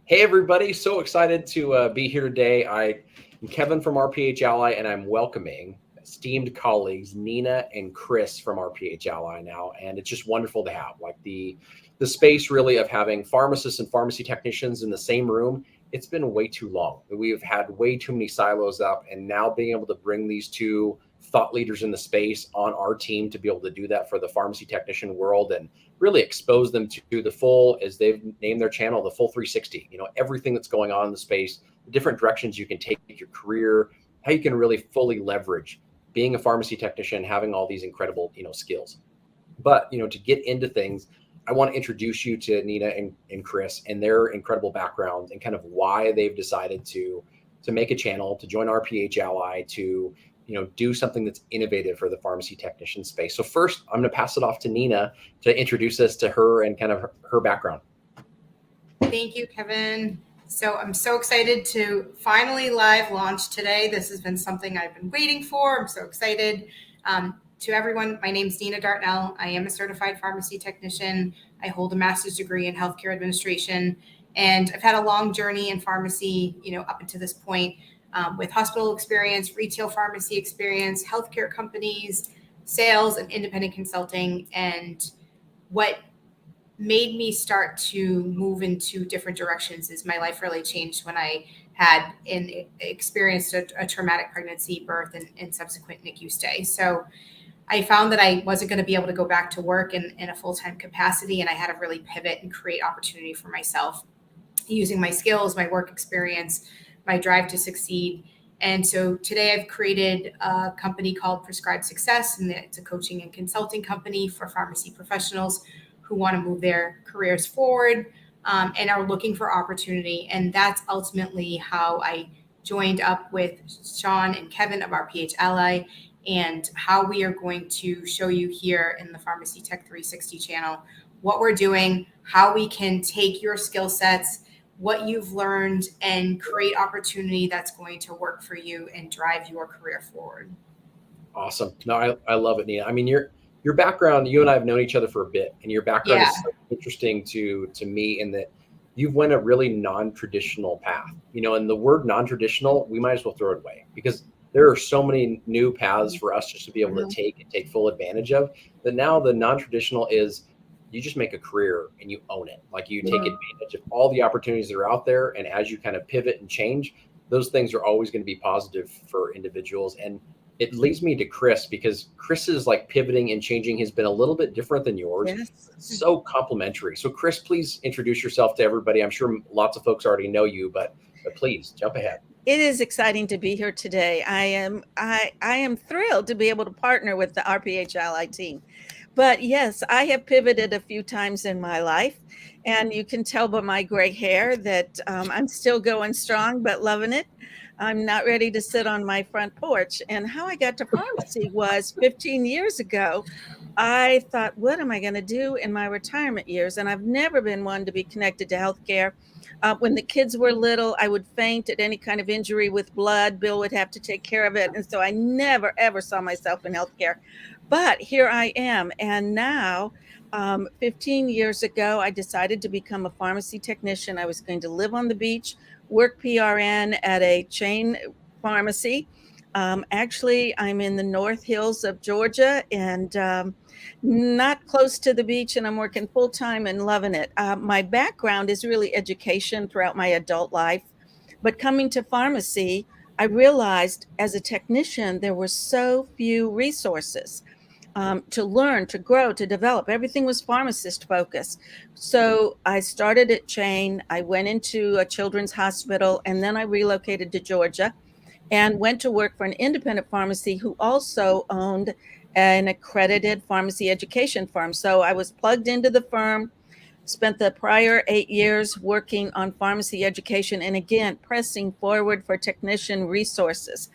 Hey, everybody. So excited to be here today. I'm Kevin from RPH Ally, and I'm welcoming esteemed colleagues Nina and Chris from RPH Ally now. And it's just wonderful to have the space really of having pharmacists and pharmacy technicians in the same room. It's been way too long. We've had way too many silos up, and now being able to bring these two thought leaders in the space on our team to be able to do that for the pharmacy technician world and really expose them to the full, as they've named their channel, the full 360, everything that's going on in the space, the different directions you can take your career, how you can really fully leverage being a pharmacy technician, having all these incredible, skills. But, to get into things, I want to introduce you to Nina and Chris and their incredible backgrounds and kind of why they've decided to make a channel, to join RPH Ally, to do something that's innovative for the pharmacy technician space. So first, I'm going to pass it off to Nina to introduce us to her and kind of her background. Thank you, Kevin. So I'm so excited to finally live launch today. This has been something I've been waiting for. I'm so excited. To everyone, my name is Nina Dartnell. I am a certified pharmacy technician. I hold a master's degree in healthcare administration, and I've had a long journey in pharmacy, up until this point. With hospital experience, retail pharmacy experience, healthcare companies, sales, and independent consulting. And what made me start to move into different directions is my life really changed when I had experienced a traumatic pregnancy, birth, and subsequent NICU stay. So I found that I wasn't going to be able to go back to work in a full-time capacity, and I had to really pivot and create opportunity for myself using my skills, my work experience, my drive to succeed. And so today I've created a company called Prescribed Success, and it's a coaching and consulting company for pharmacy professionals who want to move their careers forward and are looking for opportunity. And that's ultimately how I joined up with Sean and Kevin of RPH Ally, and how we are going to show you here in the Pharmacy Tech 360 channel what we're doing, how we can take your skill sets, what you've learned, and create opportunity that's going to work for you and drive your career forward. Awesome. No, I love it, Nina. I mean, your background, you and I have known each other for a bit, and your background is so interesting to me in that you've went a really non-traditional path. And the word non-traditional, we might as well throw it away, because there are so many new paths for us just to be able to take full advantage of, that now the non-traditional is you just make a career and you own it. Like, you take advantage of all the opportunities that are out there. And as you kind of pivot and change, those things are always going to be positive for individuals. And it leads me to Chris, because Chris's pivoting and changing has been a little bit different than yours. Yes. So complementary. So Chris, please introduce yourself to everybody. I'm sure lots of folks already know you, but please jump ahead. It is exciting to be here today. I am thrilled to be able to partner with the RPH Ally team. But yes, I have pivoted a few times in my life, and you can tell by my gray hair that I'm still going strong, but loving it. I'm not ready to sit on my front porch. And how I got to pharmacy was 15 years ago. I thought, what am I going to do in my retirement years? And I've never been one to be connected to healthcare. When the kids were little, I would faint at any kind of injury with blood. Bill would have to take care of it. And so I never, ever saw myself in healthcare. But here I am. And now, 15 years ago, I decided to become a pharmacy technician. I was going to live on the beach, work PRN at a chain pharmacy. Actually, I'm in the North Hills of Georgia, and not close to the beach, and I'm working full time and loving it. My background is really education throughout my adult life, but coming to pharmacy, I realized as a technician, there were so few resources to learn, to grow, to develop. Everything was pharmacist focused. So I started at Chain. I went into a children's hospital, and then I relocated to Georgia and went to work for an independent pharmacy who also owned an accredited pharmacy education firm. So I was plugged into the firm, spent the prior 8 years working on pharmacy education, and again, pressing forward for technician resources.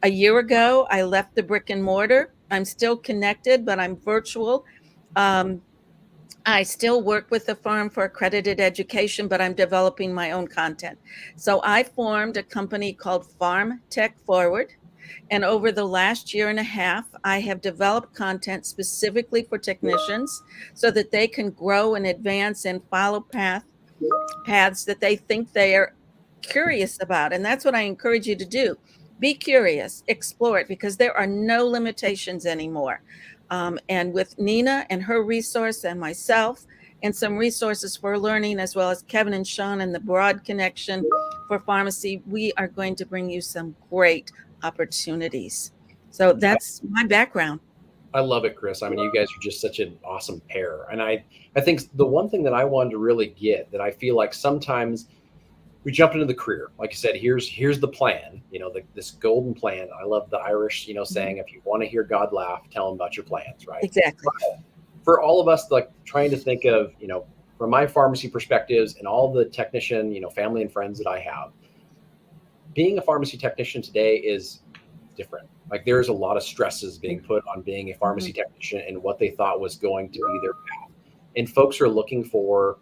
A year ago, I left the brick and mortar. I'm still connected, but I'm virtual. I still work with the firm for accredited education, but I'm developing my own content. So I formed a company called PharmTech Forward. And over the last year and a half, I have developed content specifically for technicians so that they can grow and advance and follow path paths that they think they are curious about. And that's what I encourage you to do. Be curious, explore it, because there are no limitations anymore. And with Nina and her resource and myself and some resources for learning, as well as Kevin and Sean and the broad connection for pharmacy, we are going to bring you some great opportunities. So that's my background. I love it, Chris. I mean, you guys are just such an awesome pair. And I think the one thing that I wanted to really get, that I feel like sometimes we jump into the career. Like I said, here's the plan, this golden plan. I love the Irish, saying, if you want to hear God laugh, tell him about your plans, right? Exactly. But for all of us, like trying to think of, from my pharmacy perspectives and all the technician, family and friends that I have, being a pharmacy technician today is different. Like there's a lot of stresses being put on being a pharmacy technician and what they thought was going to be their path. And folks are looking for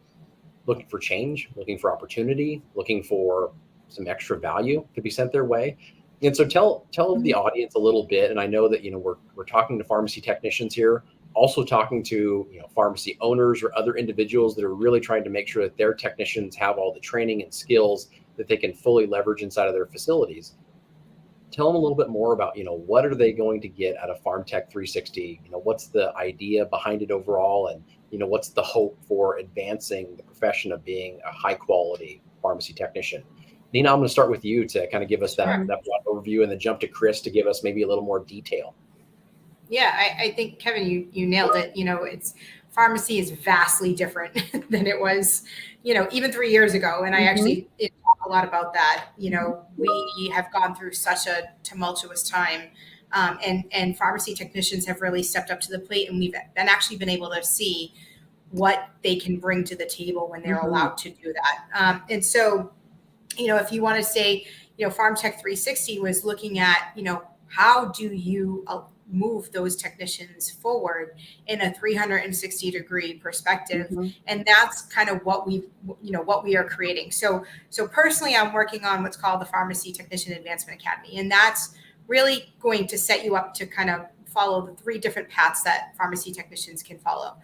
change, looking for opportunity, looking for some extra value to be sent their way. And so tell the audience a little bit. And I know that, we're talking to pharmacy technicians here, also talking to, pharmacy owners or other individuals that are really trying to make sure that their technicians have all the training and skills that they can fully leverage inside of their facilities. Tell them a little bit more about, what are they going to get out of PharmTech 360? What's the idea behind it overall? And, what's the hope for advancing the profession of being a high quality pharmacy technician? Nina, I'm going to start with you to kind of give us that broad overview, and then jump to Chris to give us maybe a little more detail. Yeah, I think, Kevin, you nailed it. It's pharmacy is vastly different than it was, even 3 years ago. And I actually talk a lot about that. We have gone through such a tumultuous time, and pharmacy technicians have really stepped up to the plate, and we've been able to see what they can bring to the table when they're allowed to do that. And so, if you want to say, PharmTech 360 was looking at, how do you move those technicians forward in a 360-degree perspective. And that's kind of what we are creating. So personally, I'm working on what's called the Pharmacy Technician Advancement Academy. And that's really going to set you up to kind of follow the 3 different paths that pharmacy technicians can follow.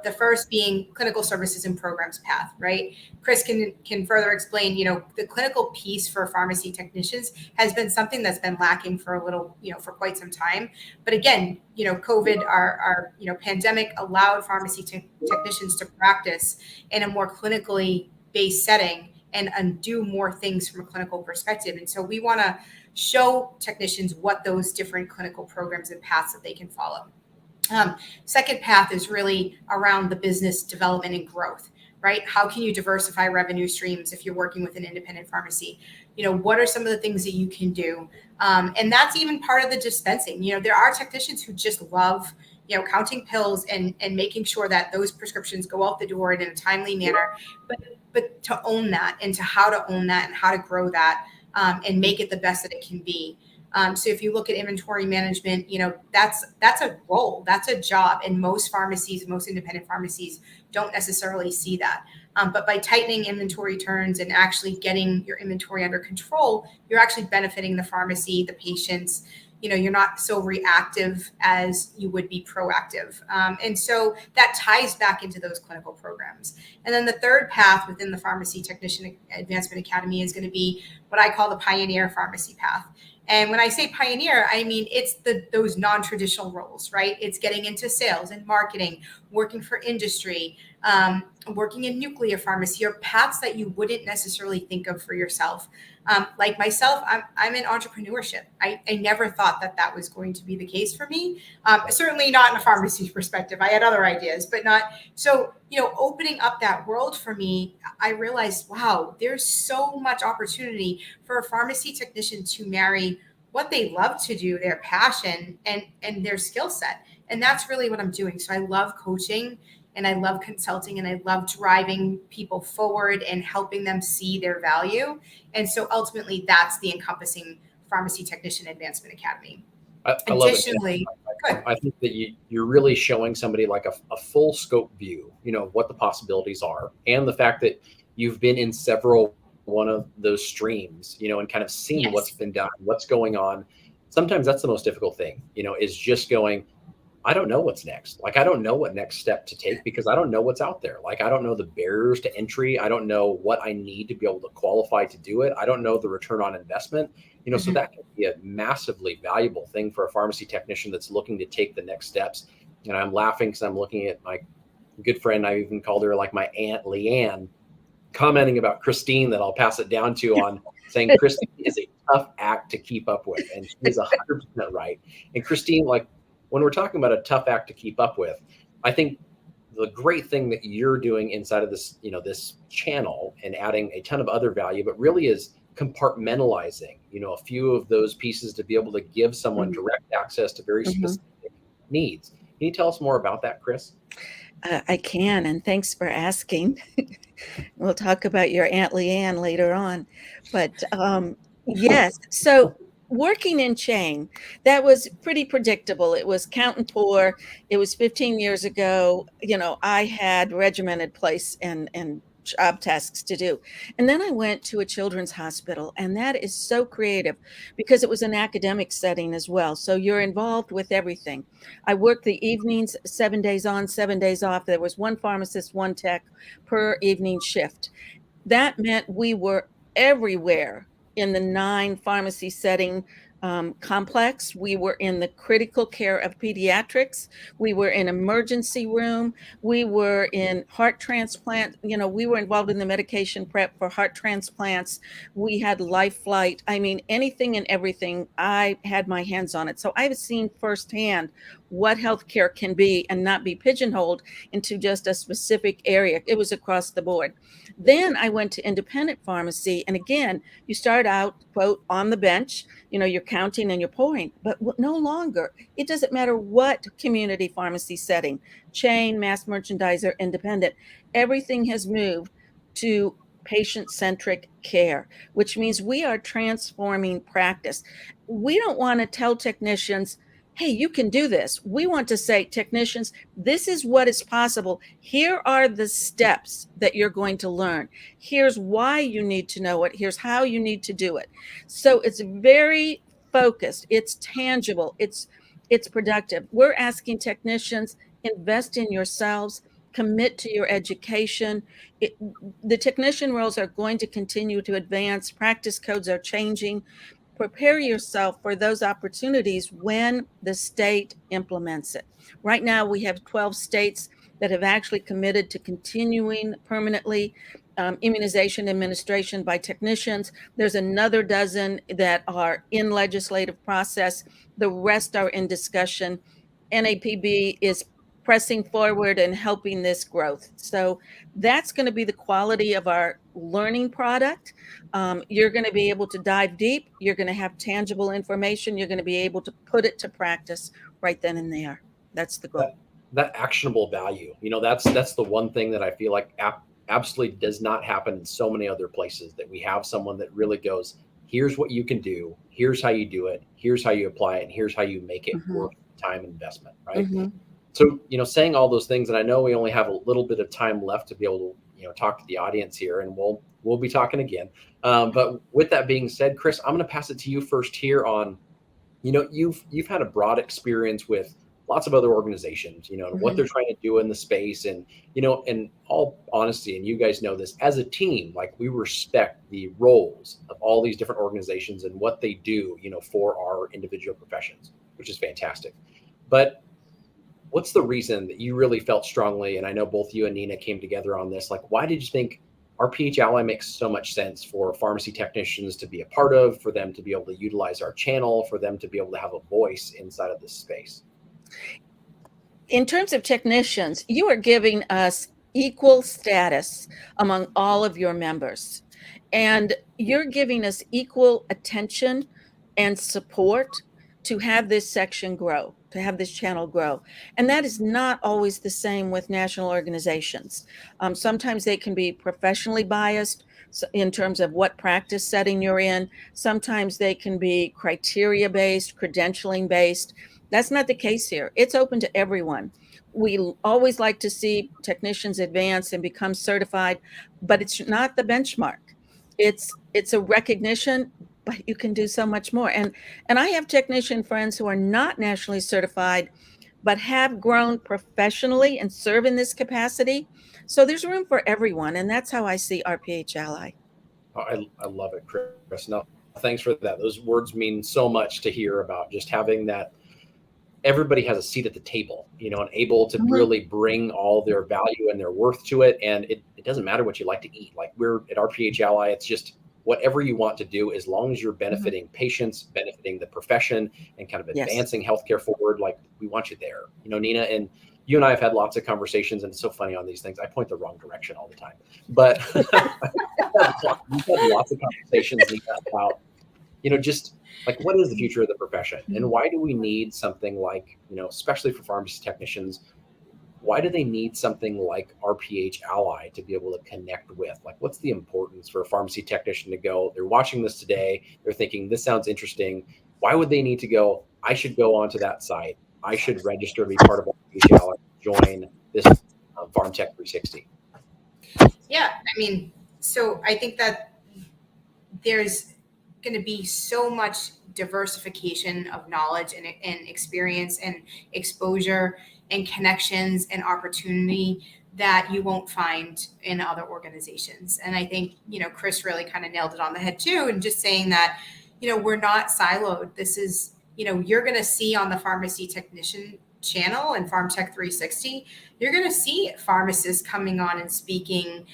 The first being clinical services and programs path, right? Chris can further explain, the clinical piece for pharmacy technicians has been something that's been lacking for for quite some time. But again, COVID, our pandemic allowed pharmacy technicians to practice in a more clinically based setting and do more things from a clinical perspective. And so we want to show technicians what those different clinical programs and paths that they can follow. Second path is really around the business development and growth, right? How can you diversify revenue streams if you're working with an independent pharmacy? What are some of the things that you can do? And that's even part of the dispensing. There are technicians who just love, counting pills and making sure that those prescriptions go out the door in a timely manner, but to own that and to how to own that and how to grow that and make it the best that it can be. So if you look at inventory management, that's a role, that's a job. And most independent pharmacies don't necessarily see that. But by tightening inventory turns and actually getting your inventory under control, you're actually benefiting the pharmacy, the patients. You're not so reactive as you would be proactive. And so that ties back into those clinical programs. And then the third path within the Pharmacy Technician Advancement Academy is going to be what I call the pioneer pharmacy path. And when I say pioneer, I mean, it's those non-traditional roles, right? It's getting into sales and marketing, working for industry, working in nuclear pharmacy, or paths that you wouldn't necessarily think of for yourself. Like myself, I'm in entrepreneurship. I never thought that was going to be the case for me. Certainly not in a pharmacy perspective. I had other ideas, but not. So, opening up that world for me, I realized, wow, there's so much opportunity for a pharmacy technician to marry what they love to do, their passion and their skill set. And that's really what I'm doing. So I love coaching and I love consulting and I love driving people forward and helping them see their value. And so ultimately that's the encompassing Pharmacy Technician Advancement Academy. I love it. I think that you're really showing somebody like a full scope view, what the possibilities are, and the fact that you've been in one of those streams, and kind of seen what's been done, what's going on. Sometimes that's the most difficult thing, is just going, I don't know what's next. Like, I don't know what next step to take because I don't know what's out there. Like, I don't know the barriers to entry. I don't know what I need to be able to qualify to do it. I don't know the return on investment. So Mhm. that can be a massively valuable thing for a pharmacy technician that's looking to take the next steps. And I'm laughing because I'm looking at my good friend. I even called her like my Aunt Leanne, commenting about Christine that I'll pass it down to, on saying Christine is a tough act to keep up with. And she is 100% right. And Christine, like, when we're talking about a tough act to keep up with, I think the great thing that you're doing inside of this, this channel and adding a ton of other value, but really is compartmentalizing, a few of those pieces to be able to give someone Mhm. direct access to very Mhm. specific needs. Can you tell us more about that, Chris? I can, and thanks for asking. We'll talk about your Aunt Leanne later on. But yes, so working in chain, that was pretty predictable. It was count and pour. It was 15 years ago. I had regimented place and job tasks to do. And then I went to a children's hospital, and that is so creative because it was an academic setting as well. So you're involved with everything. I worked the evenings, 7 days on, 7 days off. There was one pharmacist, one tech per evening shift. That meant we were everywhere in the 9 pharmacy setting complex. We were in the critical care of pediatrics. We were in emergency room. We were in heart transplant. We were involved in the medication prep for heart transplants. We had life flight. I mean, anything and everything, I had my hands on it. So I've seen firsthand what healthcare can be and not be pigeonholed into just a specific area. It was across the board. Then I went to independent pharmacy. And again, you start out, quote, on the bench, you're counting and you're pouring, but no longer. It doesn't matter what community pharmacy setting, chain, mass merchandiser, independent, everything has moved to patient-centric care, which means we are transforming practice. We don't want to tell technicians, hey, you can do this. We want to say, technicians, this is what is possible. Here are the steps that you're going to learn. Here's why you need to know it. Here's how you need to do it. So it's very focused. It's tangible. It's productive. We're asking technicians, invest in yourselves, commit to your education. The technician roles are going to continue to advance. Practice codes are changing. Prepare yourself for those opportunities when the state implements it. Right now, we have 12 states that have actually committed to continuing permanently immunization administration by technicians. There's another dozen that are in legislative process. The rest are in discussion. NAPB is pressing forward and helping this growth. So that's going to be the quality of our learning product. You're going to be able to dive deep. You're going to have tangible information. You're going to be able to put it to practice right then and there. That's the goal. That actionable value, that's the one thing that I feel like absolutely does not happen in so many other places, that we have someone that really goes, here's what you can do, here's how you do it, here's how you apply it, and here's how you make it Mhm. worth time investment, right? Mhm. So, saying all those things, and I know we only have a little bit of time left to be able to, talk to the audience here, and we'll be talking again. But with that being said, Chris, I'm going to pass it to you first here on, you've had a broad experience with lots of other organizations, and what Mhm. they're trying to do in the space. And, in all honesty, and you guys know this, as a team, like, we respect the roles of all these different organizations and what they do, for our individual professions, which is fantastic. But what's the reason that you really felt strongly? And I know both you and Nina came together on this. Like, why did you think our PH Ally makes so much sense for pharmacy technicians to be a part of, for them to be able to utilize our channel, for them to be able to have a voice inside of this space? In terms of technicians, you are giving us equal status among all of your members. And you're giving us equal attention and support to have this section grow, to have this channel grow. And that is not always the same with national organizations. Sometimes they can be professionally biased in terms of what practice setting you're in. Sometimes they can be criteria based, credentialing based. That's not the case here. It's open to everyone. We always like to see technicians advance and become certified, but it's not the benchmark. It's a recognition, but you can do so much more. And I have technician friends who are not nationally certified, but have grown professionally and serve in this capacity. So there's room for everyone. And that's how I see RPH Ally. I love it, Chris. No, thanks for that. Those words mean so much to hear about just having that everybody has a seat at the table, and able to really bring all their value and their worth to it. And it doesn't matter what you like to eat. Like we're at RPH Ally, it's just whatever you want to do, as long as you're benefiting patients, benefiting the profession, and kind of advancing healthcare forward. Like we want you there, Nina, and you and I have had lots of conversations, and it's so funny on these things. I point the wrong direction all the time, but we've had lots of conversations, Nina, about, just like what is the future of the profession, and why do we need something like, especially for pharmacy technicians, why do they need something like RPH Ally to be able to connect with? Like, what's the importance for a pharmacy technician to go? They're watching this today. They're thinking, this sounds interesting. Why would they need to go? I should go onto that site. I should register to be part of RPH Ally, join this PharmTech 360. Yeah, so I think that there's going to be so much diversification of knowledge and experience and exposure and connections and opportunity that you won't find in other organizations. And I think, Chris really kind of nailed it on the head too. And just saying that, we're not siloed. This is, you're going to see on the pharmacy technician channel and PharmTech 360, you're going to see pharmacists coming on and speaking,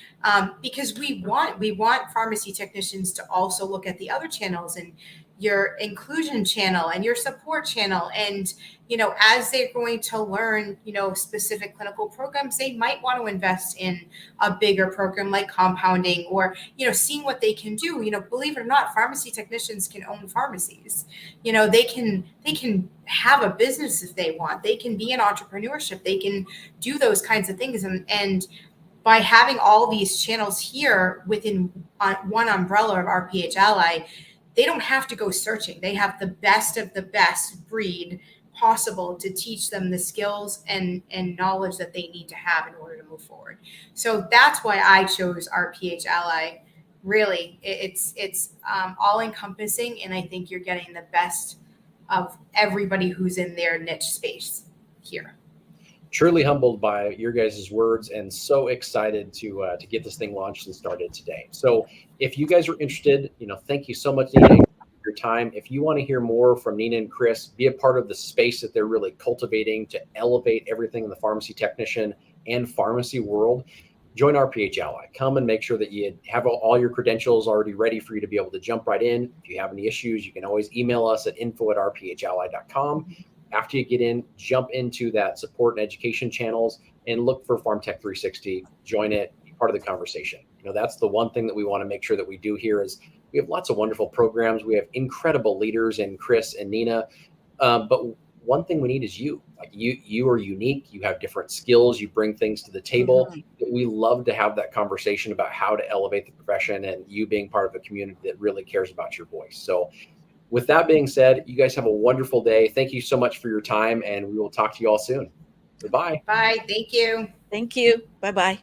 because we want pharmacy technicians to also look at the other channels and your inclusion channel and your support channel. And, as they're going to learn, specific clinical programs, they might want to invest in a bigger program like compounding or, seeing what they can do. Believe it or not, pharmacy technicians can own pharmacies. They can have a business if they want. They can be in entrepreneurship. They can do those kinds of things. And by having all these channels here within one umbrella of RPH Ally, they don't have to go searching. They have the best of the best breed possible to teach them the skills and knowledge that they need to have in order to move forward. So that's why I chose RPH Ally. Really, it's all encompassing, and I think you're getting the best of everybody who's in their niche space here. Truly humbled by your guys' words, and so excited to get this thing launched and started today. So if you guys are interested, thank you so much, Nina, for your time. If you want to hear more from Nina and Chris, be a part of the space that they're really cultivating to elevate everything in the pharmacy technician and pharmacy world, join RPH Ally. Come and make sure that you have all your credentials already ready for you to be able to jump right in. If you have any issues, you can always email us at info@rphally.com. After you get in, jump into that support and education channels and look for PharmTech 360, join it, be part of the conversation. That's the one thing that we want to make sure that we do here is we have lots of wonderful programs. We have incredible leaders in Chris and Nina. But one thing we need is you. Like you are unique. You have different skills. You bring things to the table. We love to have that conversation about how to elevate the profession, and you being part of a community that really cares about your voice. So with that being said, you guys have a wonderful day. Thank you so much for your time, and we will talk to you all soon. Goodbye. Bye. Thank you. Thank you. Bye-bye.